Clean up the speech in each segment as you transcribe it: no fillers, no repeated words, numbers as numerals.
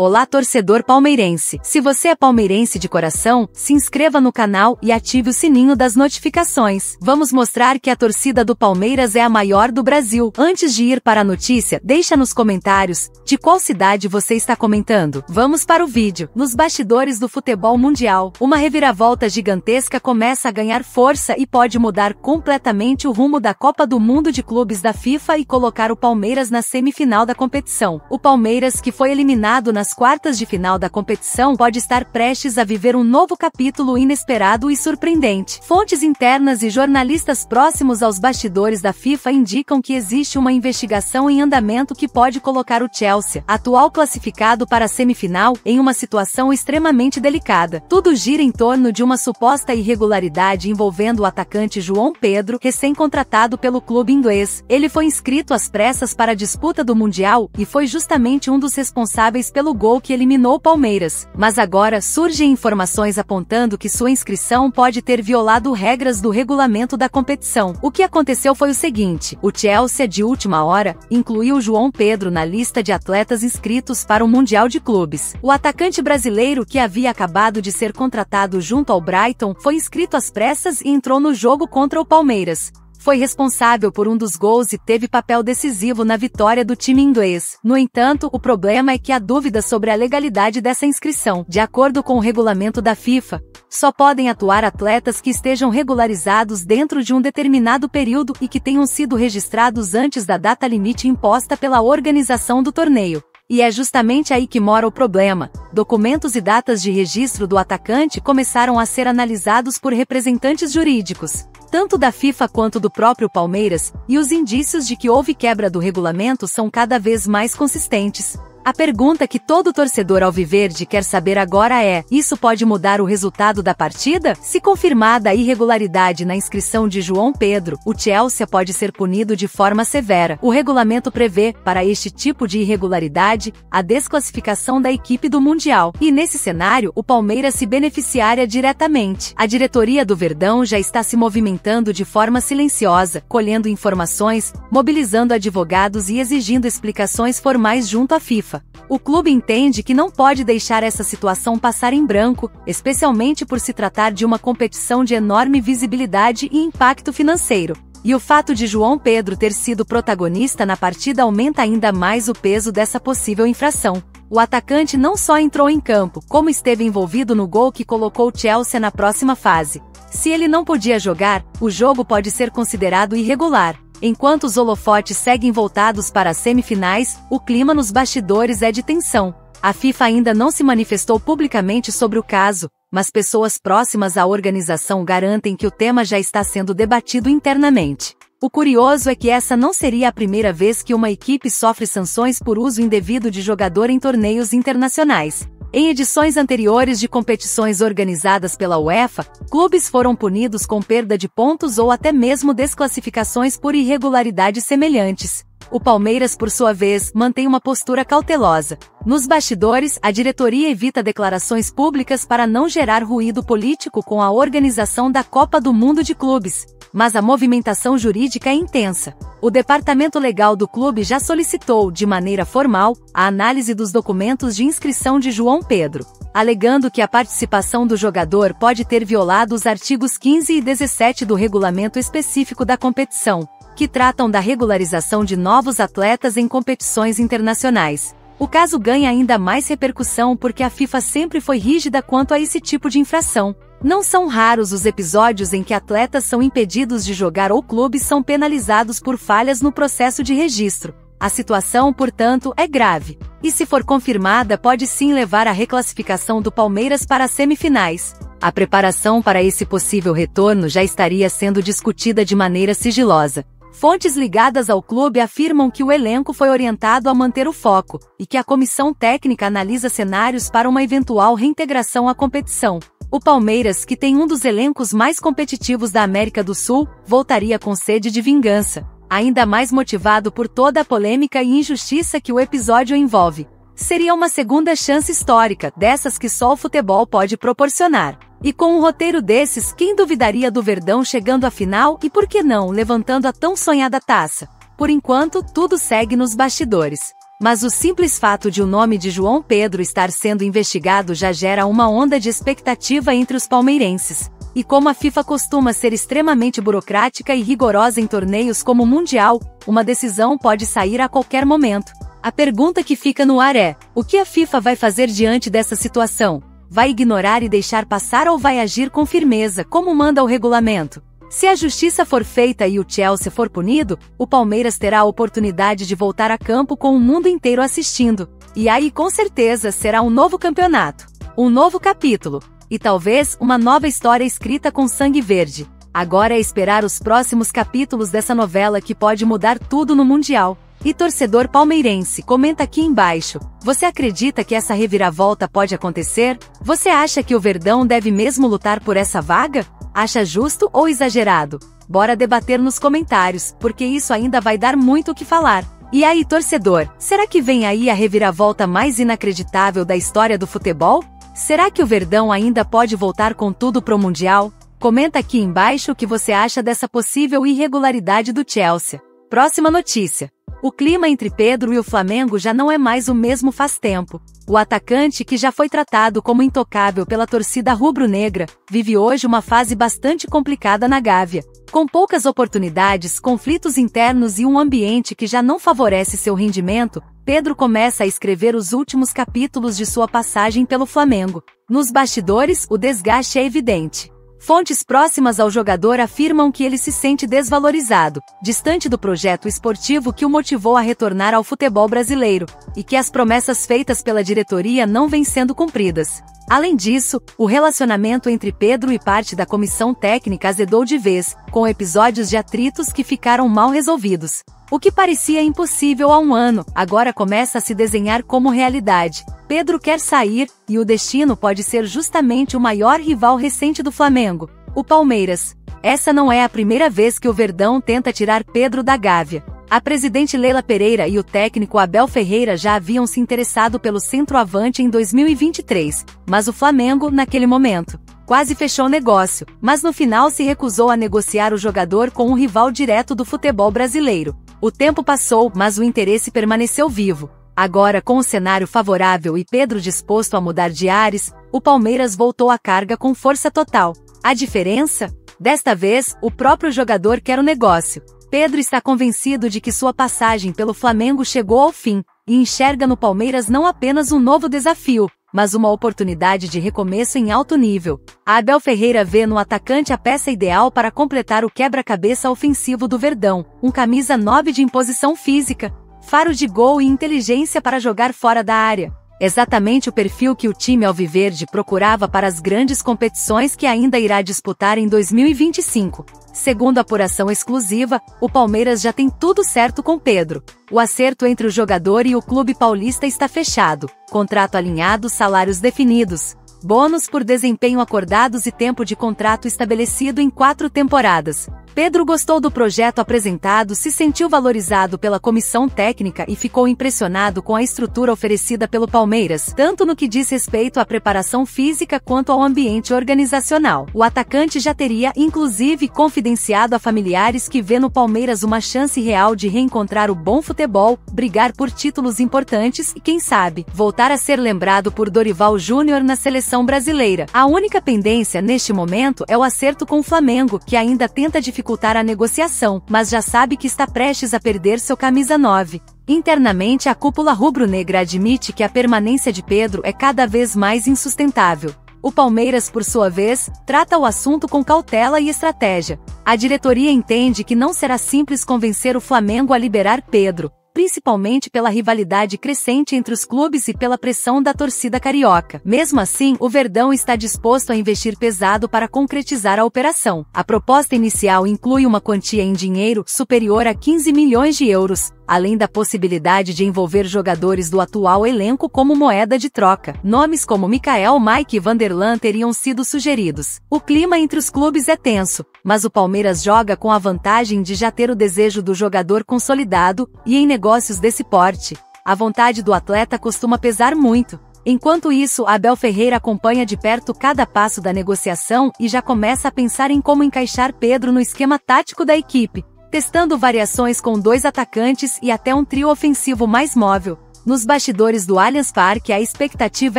Olá, torcedor palmeirense! Se você é palmeirense de coração, se inscreva no canal e ative o sininho das notificações. Vamos mostrar que a torcida do Palmeiras é a maior do Brasil. Antes de ir para a notícia, deixa nos comentários de qual cidade você está comentando. Vamos para o vídeo. Nos bastidores do futebol mundial, uma reviravolta gigantesca começa a ganhar força e pode mudar completamente o rumo da Copa do Mundo de Clubes da FIFA e colocar o Palmeiras na semifinal da competição. O Palmeiras, que foi eliminado nas quartas de final da competição, pode estar prestes a viver um novo capítulo inesperado e surpreendente. Fontes internas e jornalistas próximos aos bastidores da FIFA indicam que existe uma investigação em andamento que pode colocar o Chelsea, atual classificado para a semifinal, em uma situação extremamente delicada. Tudo gira em torno de uma suposta irregularidade envolvendo o atacante João Pedro, recém-contratado pelo clube inglês. Ele foi inscrito às pressas para a disputa do Mundial e foi justamente um dos responsáveis pelo gol que eliminou o Palmeiras. Mas agora surgem informações apontando que sua inscrição pode ter violado regras do regulamento da competição. O que aconteceu foi o seguinte: o Chelsea, de última hora, incluiu João Pedro na lista de atletas inscritos para o Mundial de Clubes. O atacante brasileiro, que havia acabado de ser contratado junto ao Brighton, foi inscrito às pressas e entrou no jogo contra o Palmeiras. Foi responsável por um dos gols e teve papel decisivo na vitória do time inglês. No entanto, o problema é que há dúvidas sobre a legalidade dessa inscrição. De acordo com o regulamento da FIFA, só podem atuar atletas que estejam regularizados dentro de um determinado período e que tenham sido registrados antes da data limite imposta pela organização do torneio. E é justamente aí que mora o problema. Documentos e datas de registro do atacante começaram a ser analisados por representantes jurídicos, tanto da FIFA quanto do próprio Palmeiras, e os indícios de que houve quebra do regulamento são cada vez mais consistentes. A pergunta que todo torcedor alviverde quer saber agora é: isso pode mudar o resultado da partida? Se confirmada a irregularidade na inscrição de João Pedro, o Chelsea pode ser punido de forma severa. O regulamento prevê, para este tipo de irregularidade, a desclassificação da equipe do Mundial. E nesse cenário, o Palmeiras se beneficiaria diretamente. A diretoria do Verdão já está se movimentando de forma silenciosa, colhendo informações, mobilizando advogados e exigindo explicações formais junto à FIFA. O clube entende que não pode deixar essa situação passar em branco, especialmente por se tratar de uma competição de enorme visibilidade e impacto financeiro. E o fato de João Pedro ter sido protagonista na partida aumenta ainda mais o peso dessa possível infração. O atacante não só entrou em campo, como esteve envolvido no gol que colocou o Chelsea na próxima fase. Se ele não podia jogar, o jogo pode ser considerado irregular. Enquanto os holofotes seguem voltados para as semifinais, o clima nos bastidores é de tensão. A FIFA ainda não se manifestou publicamente sobre o caso, mas pessoas próximas à organização garantem que o tema já está sendo debatido internamente. O curioso é que essa não seria a primeira vez que uma equipe sofre sanções por uso indevido de jogador em torneios internacionais. Em edições anteriores de competições organizadas pela UEFA, clubes foram punidos com perda de pontos ou até mesmo desclassificações por irregularidades semelhantes. O Palmeiras, por sua vez, mantém uma postura cautelosa. Nos bastidores, a diretoria evita declarações públicas para não gerar ruído político com a organização da Copa do Mundo de Clubes. Mas a movimentação jurídica é intensa. O departamento legal do clube já solicitou, de maneira formal, a análise dos documentos de inscrição de João Pedro, alegando que a participação do jogador pode ter violado os artigos 15 e 17 do regulamento específico da competição, que tratam da regularização de novos atletas em competições internacionais. O caso ganha ainda mais repercussão porque a FIFA sempre foi rígida quanto a esse tipo de infração. Não são raros os episódios em que atletas são impedidos de jogar ou clubes são penalizados por falhas no processo de registro. A situação, portanto, é grave. E se for confirmada, pode sim levar à reclassificação do Palmeiras para as semifinais. A preparação para esse possível retorno já estaria sendo discutida de maneira sigilosa. Fontes ligadas ao clube afirmam que o elenco foi orientado a manter o foco, e que a comissão técnica analisa cenários para uma eventual reintegração à competição. O Palmeiras, que tem um dos elencos mais competitivos da América do Sul, voltaria com sede de vingança, ainda mais motivado por toda a polêmica e injustiça que o episódio envolve. Seria uma segunda chance histórica, dessas que só o futebol pode proporcionar. E com um roteiro desses, quem duvidaria do Verdão chegando à final e, por que não, levantando a tão sonhada taça? Por enquanto, tudo segue nos bastidores. Mas o simples fato de o nome de João Pedro estar sendo investigado já gera uma onda de expectativa entre os palmeirenses. E como a FIFA costuma ser extremamente burocrática e rigorosa em torneios como o Mundial, uma decisão pode sair a qualquer momento. A pergunta que fica no ar é: o que a FIFA vai fazer diante dessa situação? Vai ignorar e deixar passar ou vai agir com firmeza, como manda o regulamento? Se a justiça for feita e o Chelsea for punido, o Palmeiras terá a oportunidade de voltar a campo com o mundo inteiro assistindo. E aí com certeza será um novo campeonato, um novo capítulo, e talvez uma nova história escrita com sangue verde. Agora é esperar os próximos capítulos dessa novela que pode mudar tudo no Mundial. E torcedor palmeirense, comenta aqui embaixo. Você acredita que essa reviravolta pode acontecer? Você acha que o Verdão deve mesmo lutar por essa vaga? Acha justo ou exagerado? Bora debater nos comentários, porque isso ainda vai dar muito o que falar. E aí, torcedor, será que vem aí a reviravolta mais inacreditável da história do futebol? Será que o Verdão ainda pode voltar com tudo pro Mundial? Comenta aqui embaixo o que você acha dessa possível irregularidade do Chelsea. Próxima notícia. O clima entre Pedro e o Flamengo já não é mais o mesmo faz tempo. O atacante, que já foi tratado como intocável pela torcida rubro-negra, vive hoje uma fase bastante complicada na Gávea. Com poucas oportunidades, conflitos internos e um ambiente que já não favorece seu rendimento, Pedro começa a escrever os últimos capítulos de sua passagem pelo Flamengo. Nos bastidores, o desgaste é evidente. Fontes próximas ao jogador afirmam que ele se sente desvalorizado, distante do projeto esportivo que o motivou a retornar ao futebol brasileiro, e que as promessas feitas pela diretoria não vêm sendo cumpridas. Além disso, o relacionamento entre Pedro e parte da comissão técnica azedou de vez, com episódios de atritos que ficaram mal resolvidos. O que parecia impossível há um ano, agora começa a se desenhar como realidade. Pedro quer sair, e o destino pode ser justamente o maior rival recente do Flamengo, o Palmeiras. Essa não é a primeira vez que o Verdão tenta tirar Pedro da Gávea. A presidente Leila Pereira e o técnico Abel Ferreira já haviam se interessado pelo centroavante em 2023, mas o Flamengo, naquele momento, quase fechou o negócio, mas no final se recusou a negociar o jogador com um rival direto do futebol brasileiro. O tempo passou, mas o interesse permaneceu vivo. Agora, com o cenário favorável e Pedro disposto a mudar de ares, o Palmeiras voltou à carga com força total. A diferença? Desta vez, o próprio jogador quer o negócio. Pedro está convencido de que sua passagem pelo Flamengo chegou ao fim, e enxerga no Palmeiras não apenas um novo desafio, mas uma oportunidade de recomeço em alto nível. A Abel Ferreira vê no atacante a peça ideal para completar o quebra-cabeça ofensivo do Verdão, um camisa 9 de imposição física, faro de gol e inteligência para jogar fora da área. Exatamente o perfil que o time alviverde procurava para as grandes competições que ainda irá disputar em 2025. Segundo apuração exclusiva, o Palmeiras já tem tudo certo com Pedro. O acerto entre o jogador e o clube paulista está fechado, contrato alinhado, salários definidos, bônus por desempenho acordados e tempo de contrato estabelecido em 4 temporadas. Pedro gostou do projeto apresentado, se sentiu valorizado pela comissão técnica e ficou impressionado com a estrutura oferecida pelo Palmeiras, tanto no que diz respeito à preparação física quanto ao ambiente organizacional. O atacante já teria, inclusive, confidenciado a familiares que vê no Palmeiras uma chance real de reencontrar o bom futebol, brigar por títulos importantes e, quem sabe, voltar a ser lembrado por Dorival Júnior na seleção brasileira. A única pendência neste momento é o acerto com o Flamengo, que ainda tenta dificultar a negociação, mas já sabe que está prestes a perder seu camisa 9. Internamente, a cúpula rubro-negra admite que a permanência de Pedro é cada vez mais insustentável. O Palmeiras, por sua vez, trata o assunto com cautela e estratégia. A diretoria entende que não será simples convencer o Flamengo a liberar Pedro, principalmente pela rivalidade crescente entre os clubes e pela pressão da torcida carioca. Mesmo assim, o Verdão está disposto a investir pesado para concretizar a operação. A proposta inicial inclui uma quantia em dinheiro superior a 15 milhões de euros, além da possibilidade de envolver jogadores do atual elenco como moeda de troca. Nomes como Mikael, Mike e Vanderlan teriam sido sugeridos. O clima entre os clubes é tenso, mas o Palmeiras joga com a vantagem de já ter o desejo do jogador consolidado, e em negócios desse porte, a vontade do atleta costuma pesar muito. Enquanto isso, Abel Ferreira acompanha de perto cada passo da negociação e já começa a pensar em como encaixar Pedro no esquema tático da equipe, testando variações com 2 atacantes e até um trio ofensivo mais móvel. Nos bastidores do Allianz Parque a expectativa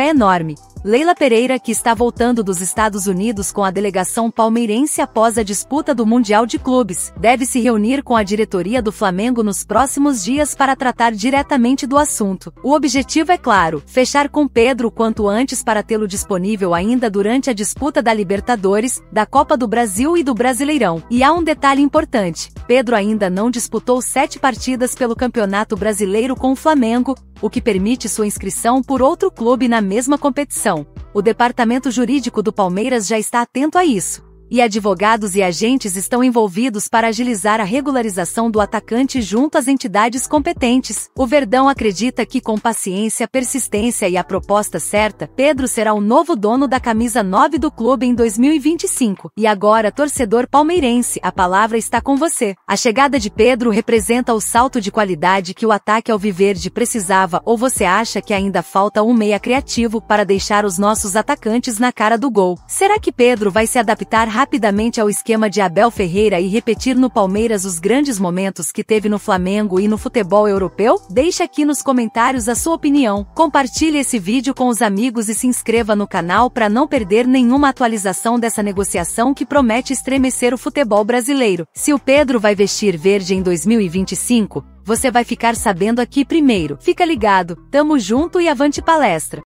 é enorme. Leila Pereira, que está voltando dos Estados Unidos com a delegação palmeirense após a disputa do Mundial de Clubes, deve se reunir com a diretoria do Flamengo nos próximos dias para tratar diretamente do assunto. O objetivo é claro, fechar com Pedro o quanto antes para tê-lo disponível ainda durante a disputa da Libertadores, da Copa do Brasil e do Brasileirão. E há um detalhe importante, Pedro ainda não disputou 7 partidas pelo Campeonato Brasileiro com o Flamengo, o que permite sua inscrição por outro clube na mesma competição. O departamento jurídico do Palmeiras já está atento a isso. E advogados e agentes estão envolvidos para agilizar a regularização do atacante junto às entidades competentes. O Verdão acredita que com paciência, persistência e a proposta certa, Pedro será o novo dono da camisa 9 do clube em 2025. E agora, torcedor palmeirense, a palavra está com você. A chegada de Pedro representa o salto de qualidade que o ataque alviverde precisava, ou você acha que ainda falta um meia criativo para deixar os nossos atacantes na cara do gol? Será que Pedro vai se adaptar rapidamente ao esquema de Abel Ferreira e repetir no Palmeiras os grandes momentos que teve no Flamengo e no futebol europeu? Deixe aqui nos comentários a sua opinião, compartilhe esse vídeo com os amigos e se inscreva no canal para não perder nenhuma atualização dessa negociação que promete estremecer o futebol brasileiro. Se o Pedro vai vestir verde em 2025, você vai ficar sabendo aqui primeiro. Fica ligado, tamo junto e avante palestra!